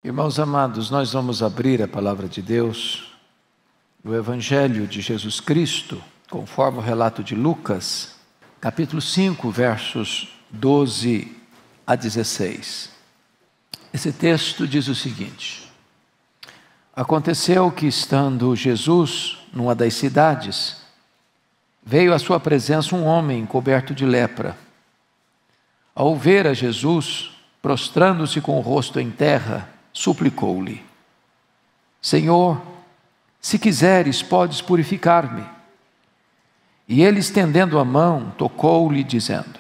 Irmãos amados, nós vamos abrir a palavra de Deus no Evangelho de Jesus Cristo, conforme o relato de Lucas, capítulo 5, versos 12 a 16. Esse texto diz o seguinte: Aconteceu que, estando Jesus numa das cidades, veio à sua presença um homem coberto de lepra. Ao ver a Jesus, prostrando-se com o rosto em terra, suplicou-lhe: Senhor, se quiseres, podes purificar-me. E ele, estendendo a mão, tocou-lhe, dizendo: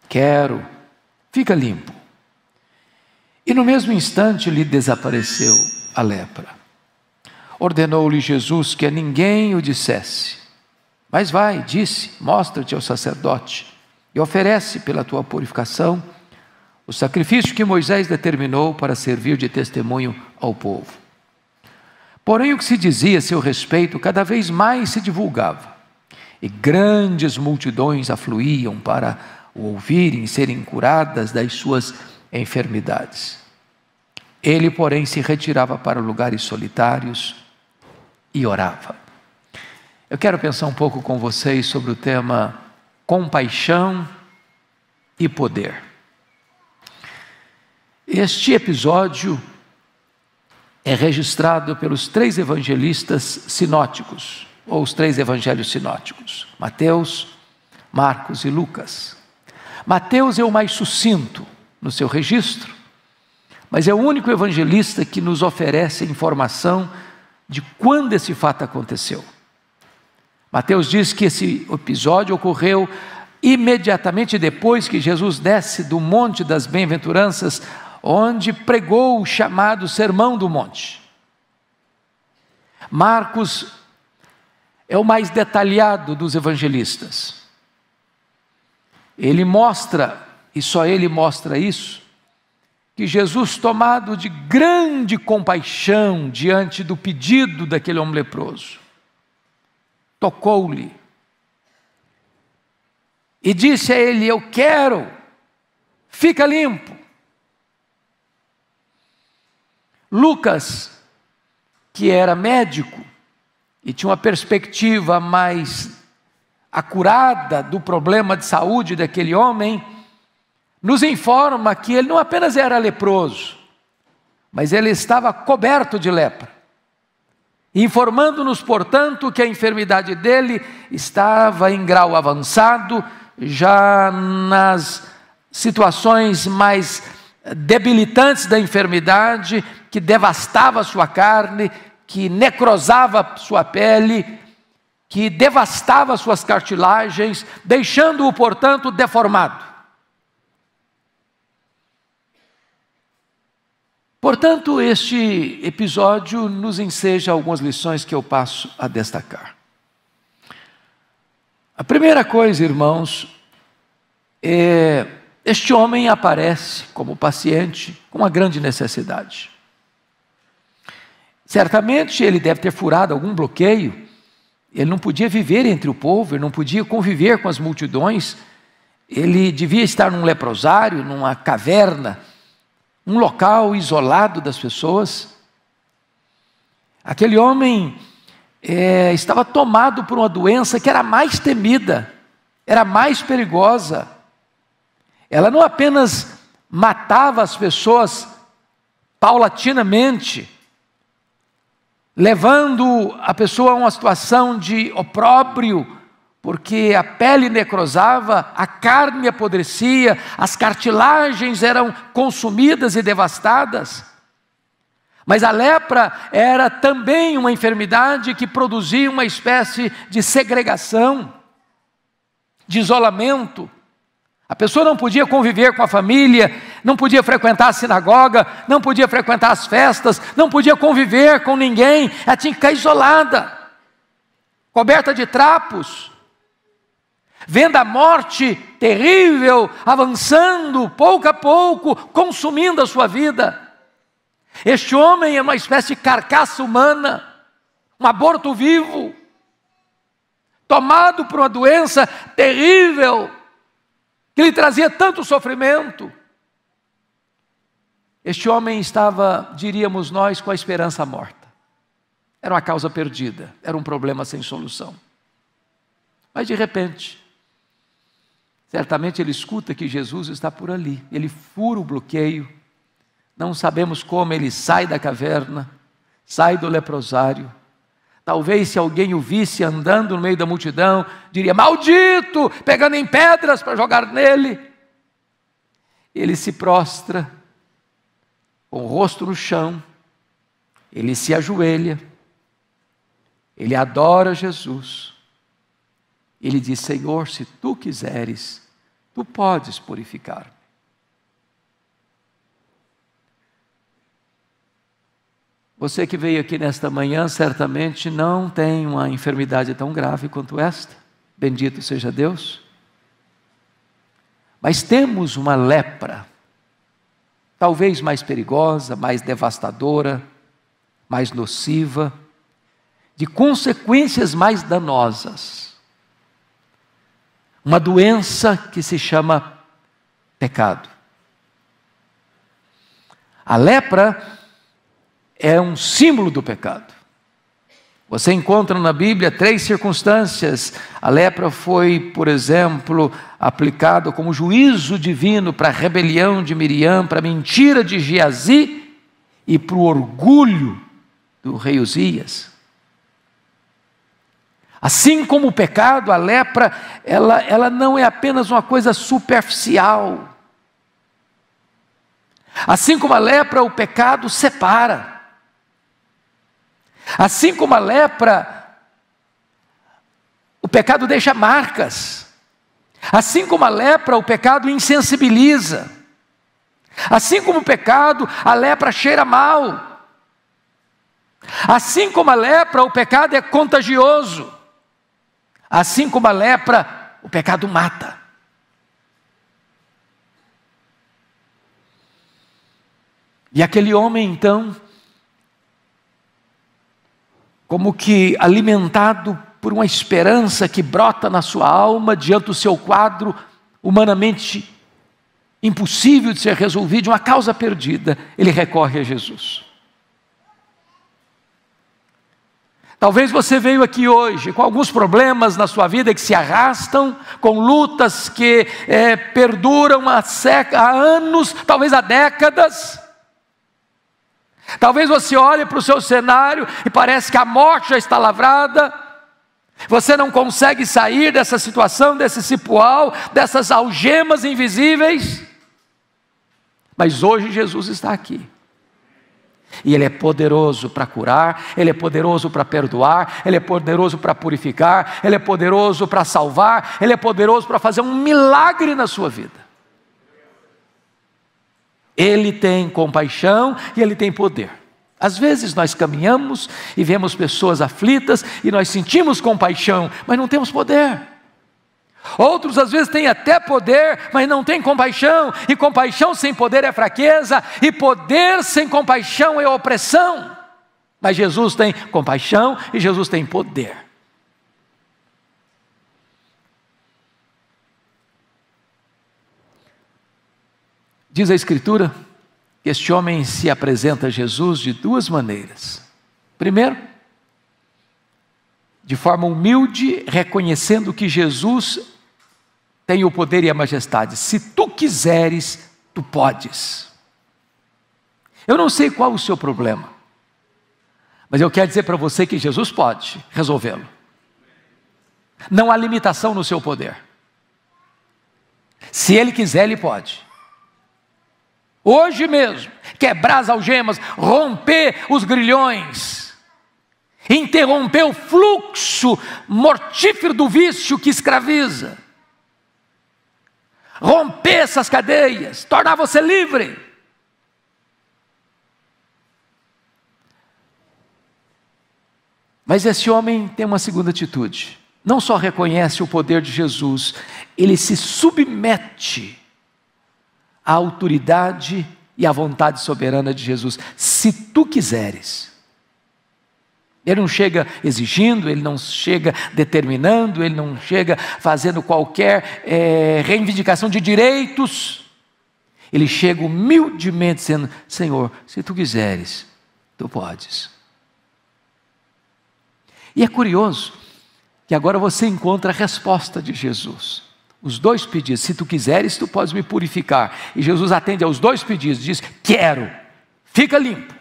Quero, fica limpo. E no mesmo instante lhe desapareceu a lepra. Ordenou-lhe Jesus que a ninguém o dissesse. Mas vai, disse, mostra-te ao sacerdote e oferece pela tua purificação o sacrifício que Moisés determinou para servir de testemunho ao povo. Porém, o que se dizia a seu respeito cada vez mais se divulgava, e grandes multidões afluíam para o ouvirem e serem curadas das suas enfermidades. Ele, porém, se retirava para lugares solitários e orava. Eu quero pensar um pouco com vocês sobre o tema compaixão e poder. Este episódio é registrado pelos 3 evangelistas sinóticos, ou os 3 evangelhos sinóticos: Mateus, Marcos e Lucas. Mateus é o mais sucinto no seu registro, mas é o único evangelista que nos oferece informação de quando esse fato aconteceu. Mateus diz que esse episódio ocorreu imediatamente depois que Jesus desce do Monte das Bem-aventuranças, onde pregou o chamado Sermão do Monte. Marcos é o mais detalhado dos evangelistas. Ele mostra, e só ele mostra isso, que Jesus, tomado de grande compaixão diante do pedido daquele homem leproso, tocou-lhe e disse a ele: Eu quero, fica limpo. Lucas, que era médico e tinha uma perspectiva mais acurada do problema de saúde daquele homem, nos informa que ele não apenas era leproso, mas ele estava coberto de lepra, informando-nos, portanto, que a enfermidade dele estava em grau avançado, já nas situações mais debilitantes da enfermidade, que devastava sua carne, que necrosava sua pele, que devastava suas cartilagens, deixando-o, portanto, deformado. Portanto, este episódio nos enseja algumas lições que eu passo a destacar. A primeira coisa, irmãos, este homem aparece como paciente com uma grande necessidade. Certamente ele deve ter furado algum bloqueio. Ele não podia viver entre o povo, ele não podia conviver com as multidões. Ele devia estar num leprosário, numa caverna, um local isolado das pessoas. Aquele homem estava tomado por uma doença que era mais temida, era mais perigosa. Ela não apenas matava as pessoas paulatinamente, levando a pessoa a uma situação de opróbrio, porque a pele necrosava, a carne apodrecia, as cartilagens eram consumidas e devastadas. Mas a lepra era também uma enfermidade que produzia uma espécie de segregação, de isolamento. A pessoa não podia conviver com a família, não podia frequentar a sinagoga, não podia frequentar as festas, não podia conviver com ninguém, ela tinha que ficar isolada, coberta de trapos, vendo a morte terrível avançando pouco a pouco, consumindo a sua vida. Este homem é uma espécie de carcaça humana, um aborto vivo, tomado por uma doença terrível, que lhe trazia tanto sofrimento. Este homem estava, diríamos nós, com a esperança morta. Era uma causa perdida, era um problema sem solução. Mas de repente, certamente ele escuta que Jesus está por ali. Ele fura o bloqueio, não sabemos como ele sai da caverna, sai do leprosário. Talvez se alguém o visse andando no meio da multidão, diria: maldito, pegando em pedras para jogar nele. Ele se prostra, com o rosto no chão, ele se ajoelha, ele adora Jesus. Ele diz: Senhor, se tu quiseres, tu podes purificar-me. Você que veio aqui nesta manhã, certamente não tem uma enfermidade tão grave quanto esta. Bendito seja Deus. Mas temos uma lepra, talvez mais perigosa, mais devastadora, mais nociva, de consequências mais danosas. Uma doença que se chama pecado. A lepra é um símbolo do pecado. Você encontra na Bíblia 3 circunstâncias. A lepra foi, por exemplo, aplicado como juízo divino para a rebelião de Miriam, para a mentira de Geazi e para o orgulho do rei Uzias. Assim como o pecado, a lepra, ela não é apenas uma coisa superficial. Assim como a lepra, o pecado separa. Assim como a lepra, o pecado deixa marcas. Assim como a lepra, o pecado insensibiliza. Assim como o pecado, a lepra cheira mal. Assim como a lepra, o pecado é contagioso. Assim como a lepra, o pecado mata. E aquele homem então, como que alimentado por uma esperança que brota na sua alma, diante do seu quadro humanamente impossível de ser resolvido, de uma causa perdida, ele recorre a Jesus. Talvez você veio aqui hoje com alguns problemas na sua vida que se arrastam, com lutas que perduram há anos, talvez há décadas. Talvez você olhe para o seu cenário e parece que a morte já está lavrada. Você não consegue sair dessa situação, desse cipoal, dessas algemas invisíveis. Mas hoje Jesus está aqui. E Ele é poderoso para curar, Ele é poderoso para perdoar, Ele é poderoso para purificar, Ele é poderoso para salvar, Ele é poderoso para fazer um milagre na sua vida. Ele tem compaixão e Ele tem poder. Às vezes nós caminhamos e vemos pessoas aflitas e nós sentimos compaixão, mas não temos poder. Outros às vezes têm até poder, mas não têm compaixão. E compaixão sem poder é fraqueza, e poder sem compaixão é opressão. Mas Jesus tem compaixão e Jesus tem poder. Diz a Escritura que este homem se apresenta a Jesus de duas maneiras. Primeiro, de forma humilde, reconhecendo que Jesus tem o poder e a majestade. Se tu quiseres, tu podes. Eu não sei qual o seu problema, mas eu quero dizer para você que Jesus pode resolvê-lo. Não há limitação no seu poder. Se Ele quiser, Ele pode. Hoje mesmo, quebrar as algemas, romper os grilhões, interromper o fluxo mortífero do vício que escraviza, romper essas cadeias, tornar você livre. Mas esse homem tem uma segunda atitude. Não só reconhece o poder de Jesus, ele se submete à autoridade e à vontade soberana de Jesus. Se tu quiseres. Ele não chega exigindo, ele não chega determinando, ele não chega fazendo qualquer reivindicação de direitos. Ele chega humildemente dizendo: Senhor, se tu quiseres, tu podes. E é curioso que agora você encontra a resposta de Jesus. Os dois pedidos: se tu quiseres, tu podes me purificar. E Jesus atende aos dois pedidos, diz: quero, fica limpo.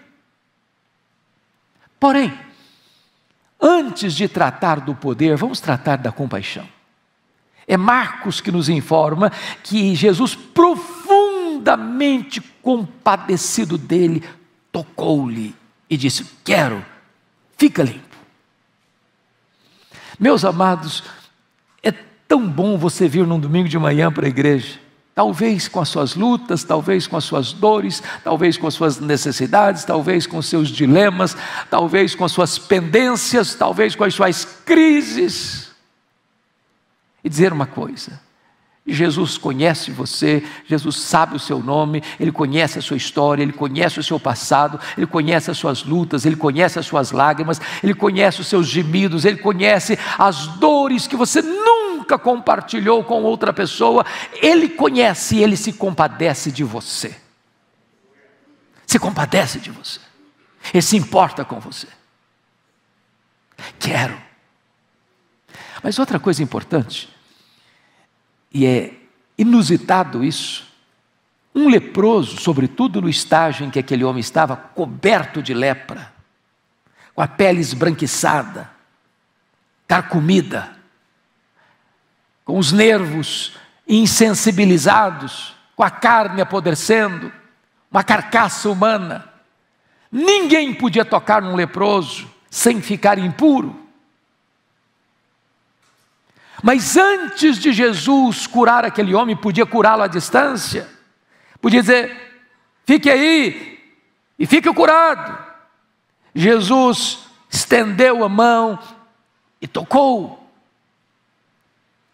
Porém, antes de tratar do poder, vamos tratar da compaixão. É Marcos que nos informa que Jesus, profundamente compadecido dele, tocou-lhe e disse: quero, fica limpo. Meus amados, é tão bom você vir num domingo de manhã para a igreja, talvez com as suas lutas, talvez com as suas dores, talvez com as suas necessidades, talvez com os seus dilemas, talvez com as suas pendências, talvez com as suas crises, e dizer uma coisa: Jesus conhece você, Jesus sabe o seu nome, Ele conhece a sua história, Ele conhece o seu passado, Ele conhece as suas lutas, Ele conhece as suas lágrimas, Ele conhece os seus gemidos, Ele conhece as dores que você nunca compartilhou com outra pessoa. Ele conhece e Ele se compadece de você. Se compadece de você. Ele se importa com você. Quero. Mas outra coisa importante, e é inusitado isso, um leproso, sobretudo no estágio em que aquele homem estava, coberto de lepra, com a pele esbranquiçada, carcomida, com os nervos insensibilizados, com a carne apodrecendo, uma carcaça humana. Ninguém podia tocar num leproso sem ficar impuro. Mas antes de Jesus curar aquele homem, podia curá-lo à distância, podia dizer: fique aí e fique curado. Jesus estendeu a mão e tocou.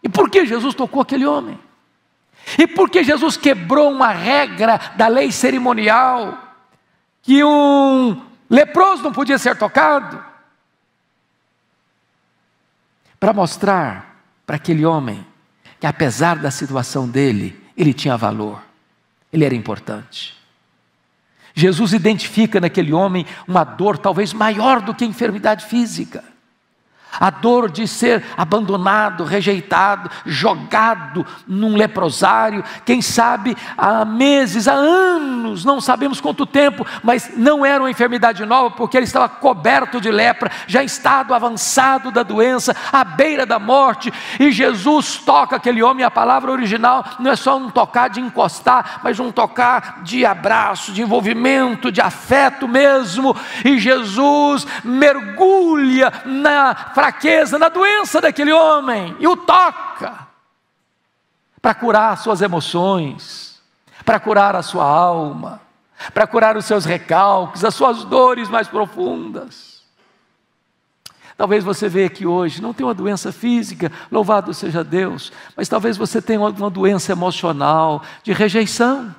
E por que Jesus tocou aquele homem? E por que Jesus quebrou uma regra da lei cerimonial, que um leproso não podia ser tocado? Para mostrar para aquele homem que, apesar da situação dele, ele tinha valor, ele era importante. Jesus identifica naquele homem uma dor talvez maior do que a enfermidade física, a dor de ser abandonado, rejeitado, jogado num leprosário, quem sabe há meses, há anos, não sabemos quanto tempo, mas não era uma enfermidade nova, porque ele estava coberto de lepra, já em estado avançado da doença, à beira da morte, e Jesus toca aquele homem. A palavra original não é só um tocar de encostar, mas um tocar de abraço, de envolvimento, de afeto mesmo, e Jesus mergulha na fraqueza, na doença daquele homem, e o toca, para curar suas emoções, para curar a sua alma, para curar os seus recalques, as suas dores mais profundas. Talvez você veja aqui hoje, não tem uma doença física, louvado seja Deus, mas talvez você tenha uma doença emocional, de rejeição,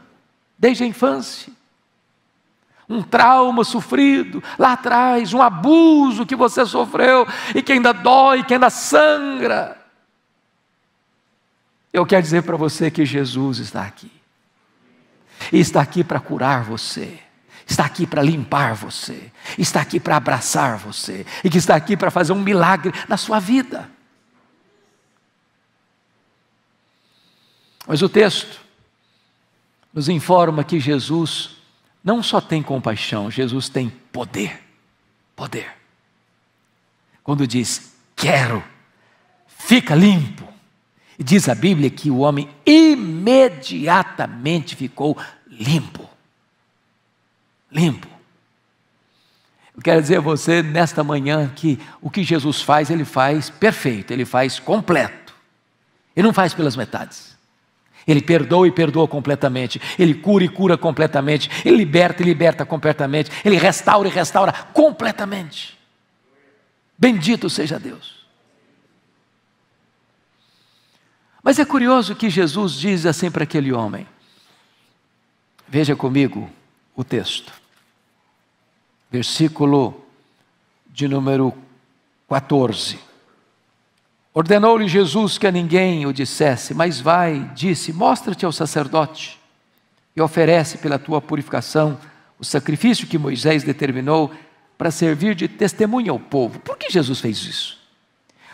desde a infância. Um trauma sofrido lá atrás, um abuso que você sofreu e que ainda dói, que ainda sangra. Eu quero dizer para você que Jesus está aqui. E está aqui para curar você. Está aqui para limpar você. Está aqui para abraçar você. E que está aqui para fazer um milagre na sua vida. Mas o texto nos informa que Jesus não só tem compaixão, Jesus tem poder. Poder. Quando diz: quero, fica limpo. E diz a Bíblia que o homem imediatamente ficou limpo. Limpo. Eu quero dizer a você nesta manhã que o que Jesus faz, Ele faz perfeito, Ele faz completo. Ele não faz pelas metades. Ele perdoa e perdoa completamente, Ele cura e cura completamente, Ele liberta e liberta completamente, Ele restaura e restaura completamente. Bendito seja Deus. Mas é curioso que Jesus diz assim para aquele homem. Veja comigo o texto, versículo de número 14. Ordenou-lhe Jesus que a ninguém o dissesse, mas vai, disse: mostra-te ao sacerdote. e oferece pela tua purificação o sacrifício que Moisés determinou para servir de testemunha ao povo. Por que Jesus fez isso?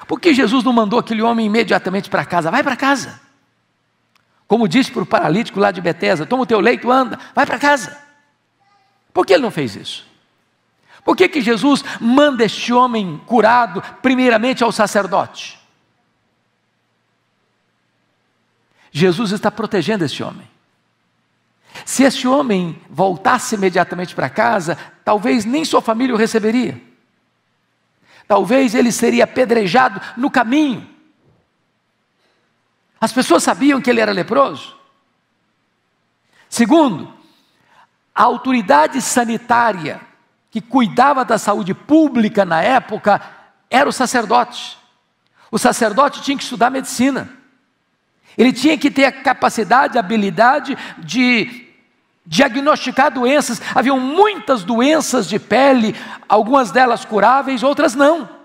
Por que Jesus não mandou aquele homem imediatamente para casa? Vai para casa. Como disse para o paralítico lá de Betesda, toma o teu leito, anda, vai para casa. Por que ele não fez isso? Por que Jesus manda este homem curado primeiramente ao sacerdote? Jesus está protegendo este homem. Se este homem voltasse imediatamente para casa, talvez nem sua família o receberia. Talvez ele seria apedrejado no caminho. As pessoas sabiam que ele era leproso. Segundo, a autoridade sanitária que cuidava da saúde pública na época era o sacerdote. O sacerdote tinha que estudar medicina. Ele tinha que ter a capacidade, a habilidade de diagnosticar doenças. Haviam muitas doenças de pele, algumas delas curáveis, outras não.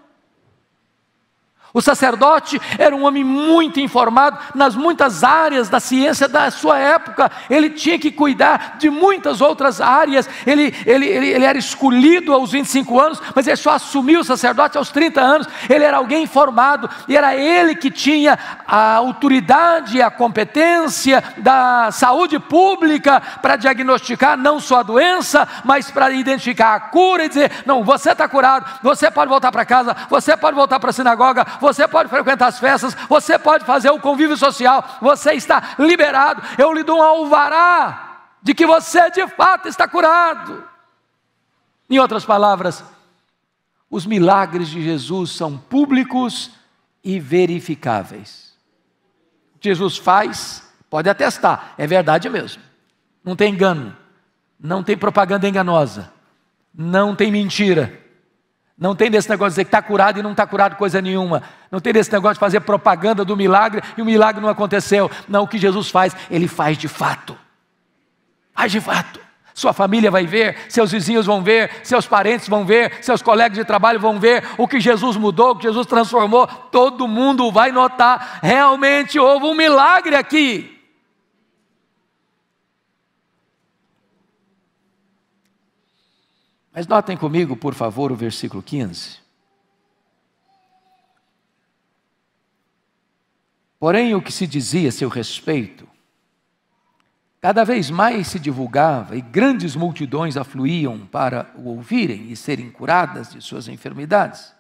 O sacerdote era um homem muito informado nas muitas áreas da ciência da sua época. Ele tinha que cuidar de muitas outras áreas. Ele era escolhido aos 25 anos, mas ele só assumiu o sacerdote aos 30 anos. Ele era alguém informado e era ele que tinha a autoridade, a competência da saúde pública para diagnosticar não só a doença, mas para identificar a cura e dizer, não, você está curado, você pode voltar para casa, você pode voltar para a sinagoga, você pode frequentar as festas, você pode fazer o convívio social, você está liberado, eu lhe dou um alvará de que você de fato está curado. Em outras palavras, os milagres de Jesus são públicos e verificáveis. Jesus faz, pode atestar, é verdade mesmo, não tem engano, não tem propaganda enganosa, não tem mentira. Não tem desse negócio de dizer que está curado e não está curado coisa nenhuma. Não tem desse negócio de fazer propaganda do milagre e o milagre não aconteceu. Não, o que Jesus faz, Ele faz de fato. Faz de fato. Sua família vai ver, seus vizinhos vão ver, seus parentes vão ver, seus colegas de trabalho vão ver o que Jesus mudou, o que Jesus transformou. Todo mundo vai notar, realmente houve um milagre aqui. Mas notem comigo, por favor, o versículo 15. Porém, o que se dizia a seu respeito, cada vez mais se divulgava e grandes multidões afluíam para o ouvirem e serem curadas de suas enfermidades.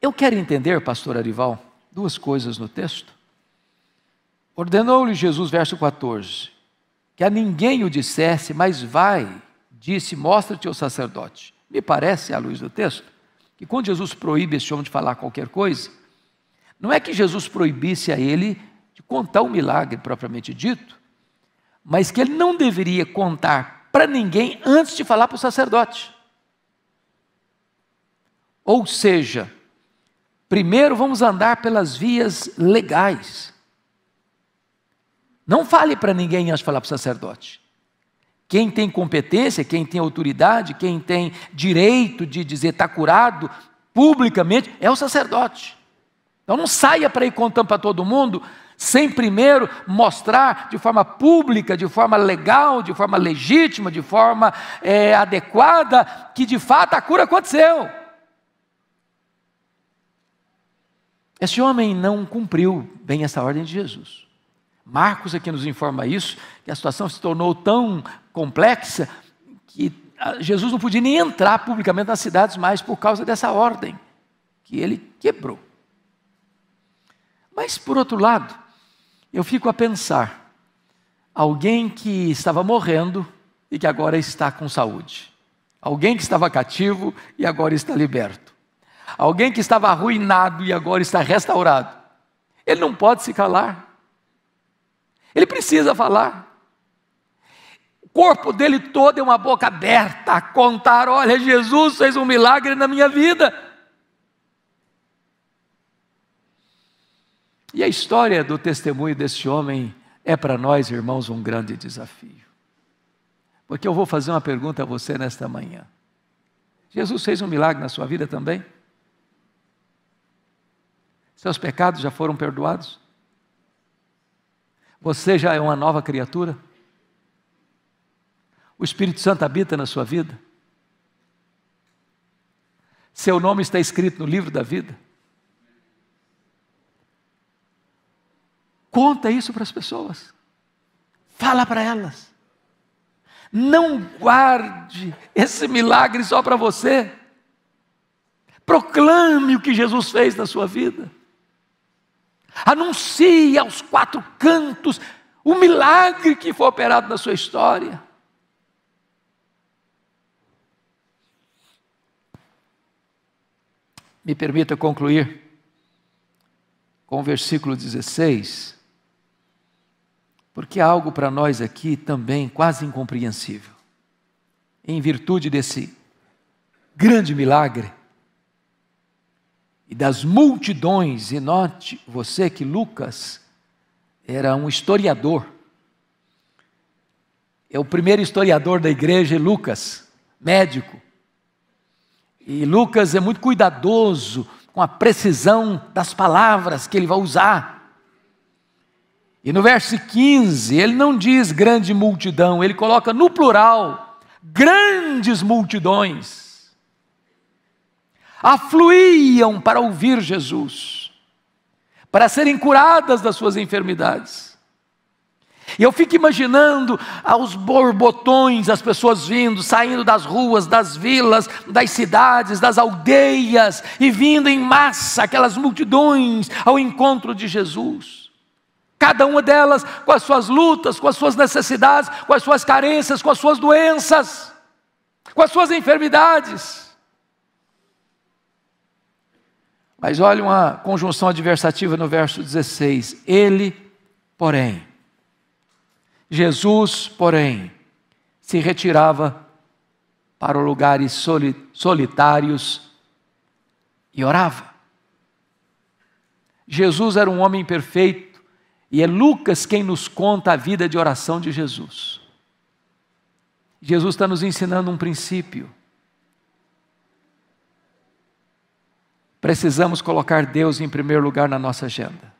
Eu quero entender, pastor Arival, duas coisas no texto. Ordenou-lhe Jesus, verso 14, que a ninguém o dissesse, mas vai, disse, mostra-te ao sacerdote. Me parece, à luz do texto, que quando Jesus proíbe esse homem de falar qualquer coisa, não é que Jesus proibisse a ele de contar o milagre propriamente dito, mas que ele não deveria contar para ninguém antes de falar para o sacerdote. Ou seja, primeiro vamos andar pelas vias legais. Não fale para ninguém antes de falar para o sacerdote. Quem tem competência, quem tem autoridade, quem tem direito de dizer está curado publicamente é o sacerdote. Então não saia para ir contando para todo mundo sem primeiro mostrar de forma pública, de forma legal, de forma legítima, de forma adequada, que de fato a cura aconteceu. Esse homem não cumpriu bem essa ordem de Jesus. Marcos aqui nos informa isso, que a situação se tornou tão complexa que Jesus não podia nem entrar publicamente nas cidades mais por causa dessa ordem que ele quebrou. Mas, por outro lado, eu fico a pensar, alguém que estava morrendo e que agora está com saúde. Alguém que estava cativo e agora está liberto. Alguém que estava arruinado e agora está restaurado. Ele não pode se calar. Ele precisa falar. O corpo dele todo é uma boca aberta a contar, olha, Jesus fez um milagre na minha vida. E a história do testemunho desse homem é para nós, irmãos, um grande desafio. Porque eu vou fazer uma pergunta a você nesta manhã. Jesus fez um milagre na sua vida também? Seus pecados já foram perdoados? Você já é uma nova criatura? O Espírito Santo habita na sua vida? Seu nome está escrito no livro da vida? Conta isso para as pessoas. Fala para elas. Não guarde esse milagre só para você. Proclame o que Jesus fez na sua vida. Anuncie aos quatro cantos o milagre que foi operado na sua história. Me permita concluir com o versículo 16, porque há algo para nós aqui também quase incompreensível. Em virtude desse grande milagre e das multidões, e note você que Lucas era um historiador. É o primeiro historiador da igreja, Lucas, médico. E Lucas é muito cuidadoso com a precisão das palavras que ele vai usar. E no verso 15, ele não diz grande multidão, ele coloca no plural, grandes multidões afluíam para ouvir Jesus, para serem curadas das suas enfermidades. E eu fico imaginando aos borbotões, as pessoas vindo, saindo das ruas, das vilas, das cidades, das aldeias, e vindo em massa, aquelas multidões ao encontro de Jesus. Cada uma delas com as suas lutas, com as suas necessidades, com as suas carências, com as suas doenças, com as suas enfermidades. Mas olha uma conjunção adversativa no verso 16. Ele, porém, Jesus, porém, se retirava para lugares solitários e orava. Jesus era um homem perfeito e é Lucas quem nos conta a vida de oração de Jesus. Jesus está nos ensinando um princípio. Precisamos colocar Deus em primeiro lugar na nossa agenda.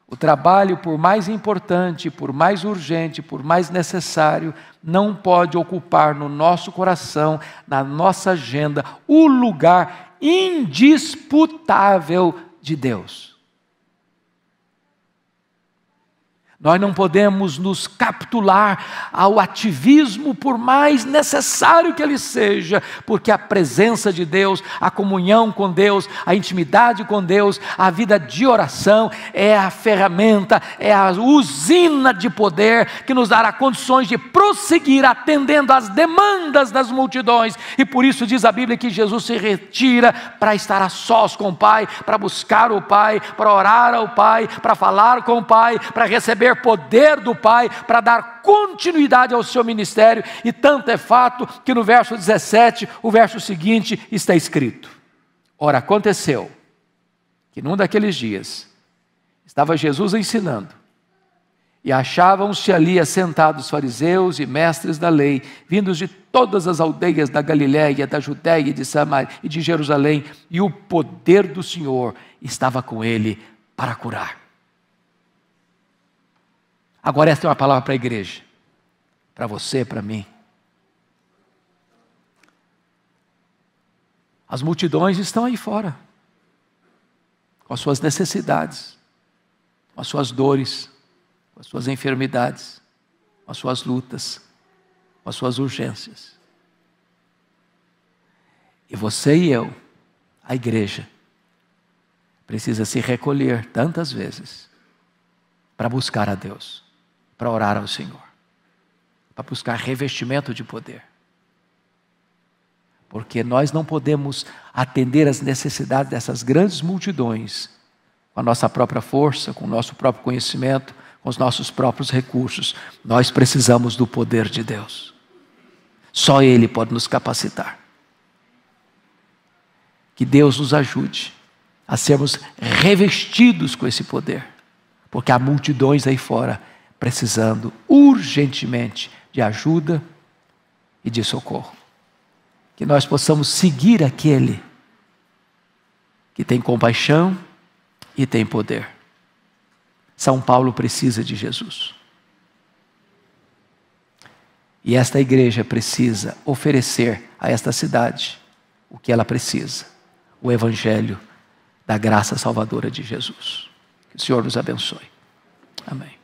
O trabalho, por mais importante, por mais urgente, por mais necessário, não pode ocupar no nosso coração, na nossa agenda, o lugar indisputável de Deus. Nós não podemos nos capitular ao ativismo, por mais necessário que ele seja, porque a presença de Deus, a comunhão com Deus, a intimidade com Deus, a vida de oração é a ferramenta, é a usina de poder que nos dará condições de prosseguir atendendo às demandas das multidões. E por isso diz a Bíblia que Jesus se retira para estar a sós com o Pai, para buscar o Pai, para orar ao Pai, para falar com o Pai, para receber poder do Pai, para dar continuidade ao seu ministério. E tanto é fato que no verso 17, o verso seguinte está escrito: ora, aconteceu que num daqueles dias estava Jesus ensinando, e achavam-se ali assentados fariseus e mestres da lei, vindos de todas as aldeias da Galiléia, da Judéia e de Samaria e de Jerusalém, e o poder do Senhor estava com ele para curar. Agora esta é uma palavra para a igreja, para você, para mim. As multidões estão aí fora, com as suas necessidades, com as suas dores, com as suas enfermidades, com as suas lutas, com as suas urgências. E você e eu, a igreja, precisa se recolher tantas vezes para buscar a Deus, para orar ao Senhor, para buscar revestimento de poder. Porque nós não podemos atender às necessidades dessas grandes multidões com a nossa própria força, com o nosso próprio conhecimento, com os nossos próprios recursos. Nós precisamos do poder de Deus. Só Ele pode nos capacitar. Que Deus nos ajude a sermos revestidos com esse poder, porque há multidões aí fora precisando urgentemente de ajuda e de socorro. Que nós possamos seguir aquele que tem compaixão e tem poder. São Paulo precisa de Jesus. E esta igreja precisa oferecer a esta cidade o que ela precisa: o Evangelho da graça salvadora de Jesus. Que o Senhor nos abençoe. Amém.